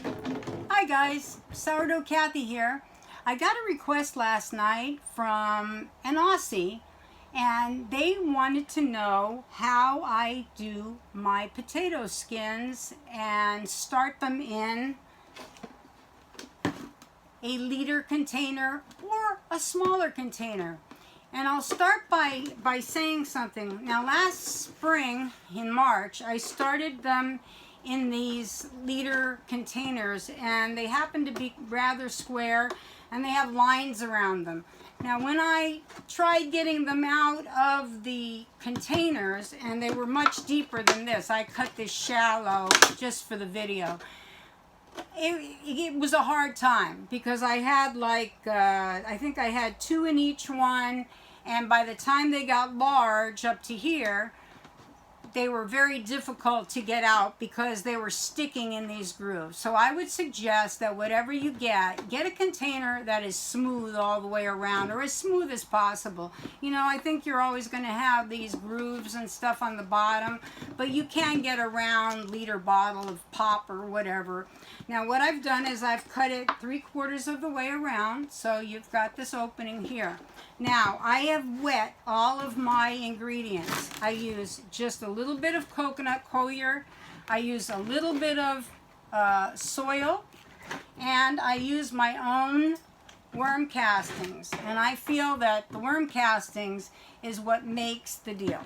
Hi guys, Sourdough Kathy here. I got a request last night from an Aussie and they wanted to know how I do my potato skins and start them in a liter container or a smaller container. And I'll start by saying something. Now last spring in March I started them in these liter containers and they happen to be rather square and they have lines around them. Now when I tried getting them out of the containers, and they were much deeper than this, I cut this shallow just for the video. It was a hard time because I had I think I had 2 in each one, and by the time they got large up to here, they were very difficult to get out because they were sticking in these grooves. So I would suggest that whatever you get a container that is smooth all the way around, or as smooth as possible. You know, I think you're always going to have these grooves and stuff on the bottom, but you can get a round liter bottle of pop or whatever. Now what I've done is I've cut it 3/4 of the way around, so you've got this opening here. Now I have wet all of my ingredients. I use just a little bit of coconut coir, I use a little bit of soil, and I use my own worm castings. And I feel that the worm castings is what makes the deal.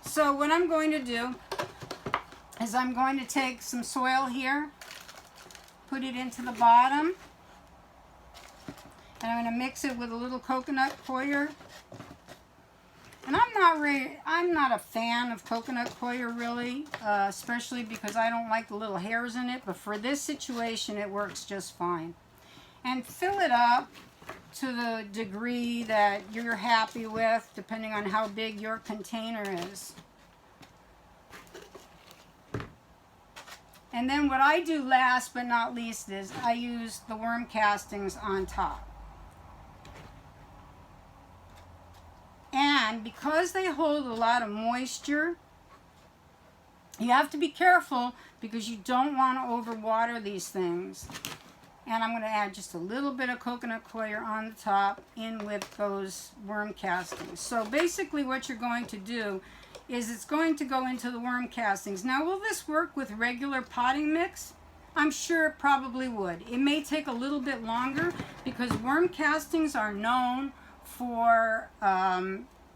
So what I'm going to do is I'm going to take some soil here, put it into the bottom, and I'm going to mix it with a little coconut coir. And I'm not a fan of coconut coir really, especially because I don't like the little hairs in it, but for this situation it works just fine. And fill it up to the degree that you're happy with, depending on how big your container is. And then what I do last but not least is I use the worm castings on top. And because they hold a lot of moisture, you have to be careful because you don't want to overwater these things. And I'm going to add just a little bit of coconut coir on the top in with those worm castings. So basically what you're going to do is it's going to go into the worm castings. Now will this work with regular potting mix? I'm sure it probably would. It may take a little bit longer because worm castings are known for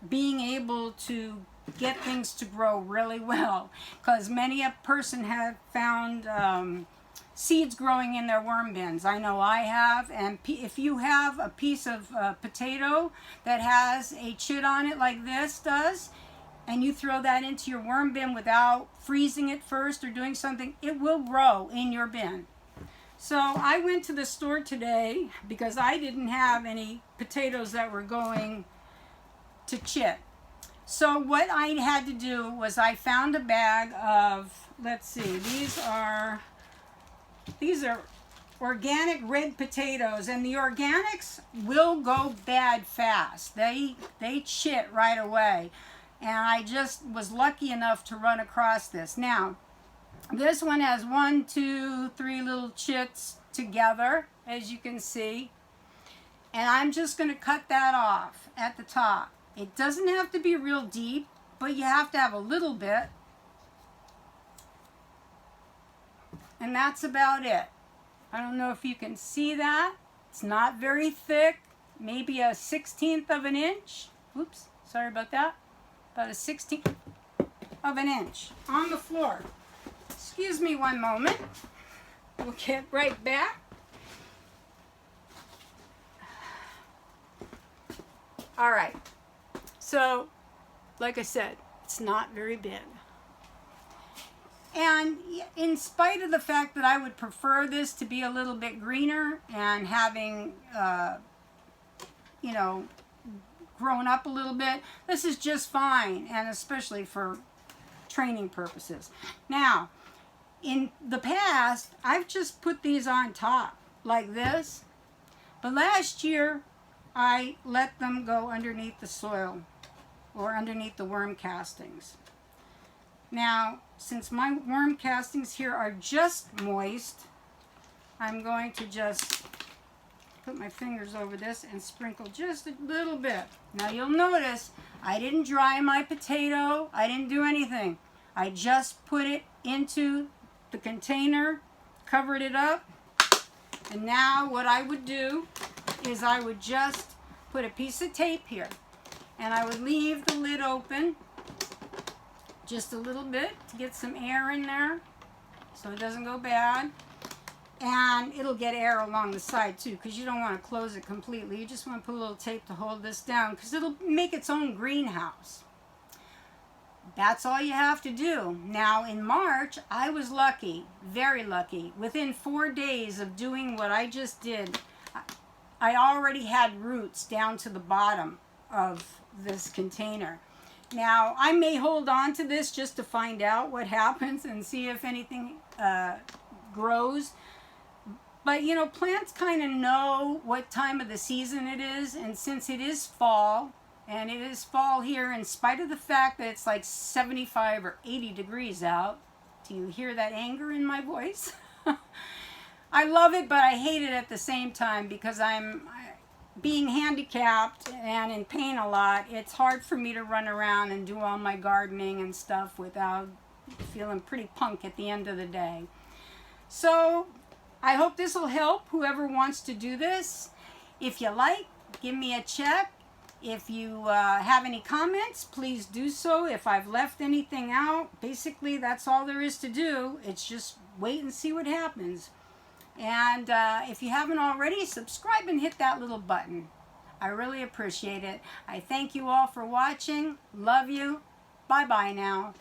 being able to get things to grow really well, because many a person have found seeds growing in their worm bins. I know I have. And if you have a piece of potato that has a chit on it like this does, and you throw that into your worm bin without freezing it first or doing something, it will grow in your bin. So I went to the store today because I didn't have any potatoes that were going to chit. So what I had to do was I found a bag of, let's see, these are organic red potatoes, and the organics will go bad fast. They chit right away. And I just was lucky enough to run across this. Now, this one has 1, 2, 3 little chits together, as you can see. And I'm just going to cut that off at the top. It doesn't have to be real deep, but you have to have a little bit. And that's about it. I don't know if you can see that. It's not very thick, maybe a 1/16 of an inch. Oops, sorry about that. About a 1/16 of an inch on the floor. Excuse me one moment. We'll get right back. All right. So, like I said, it's not very big. And in spite of the fact that I would prefer this to be a little bit greener and having, you know, grown up a little bit, this is just fine, and especially for training purposes. Now, in the past, I've just put these on top like this, but last year I let them go underneath the soil or underneath the worm castings. Now, since my worm castings here are just moist, I'm going to just put my fingers over this and sprinkle just a little bit. Now you'll notice I didn't dry my potato. I didn't do anything. I just put it into the container, covered it up, and now what I would do is I would just put a piece of tape here, and I would leave the lid open just a little bit to get some air in there so it doesn't go bad. And it'll get air along the side too, because you don't want to close it completely. You just want to put a little tape to hold this down, because it'll make its own greenhouse. That's all you have to do. Now in March, I was lucky, very lucky. Within 4 days of doing what I just did, I already had roots down to the bottom of this container. Now I may hold on to this just to find out what happens and see if anything grows. But you know, plants kind of know what time of the season it is, and since it is fall, and it is fall here in spite of the fact that it's like 75 or 80 degrees out. Do you hear that anger in my voice? I love it, but I hate it at the same time, because I'm being handicapped and in pain a lot. It's hard for me to run around and do all my gardening and stuff without feeling pretty punk at the end of the day. So I hope this will help whoever wants to do this. If you like, give me a check. If you have any comments, please do so. If I've left anything out, basically that's all there is to do. It's just wait and see what happens. And if you haven't already, subscribe and hit that little button. I really appreciate it. I thank you all for watching. Love you. Bye-bye now.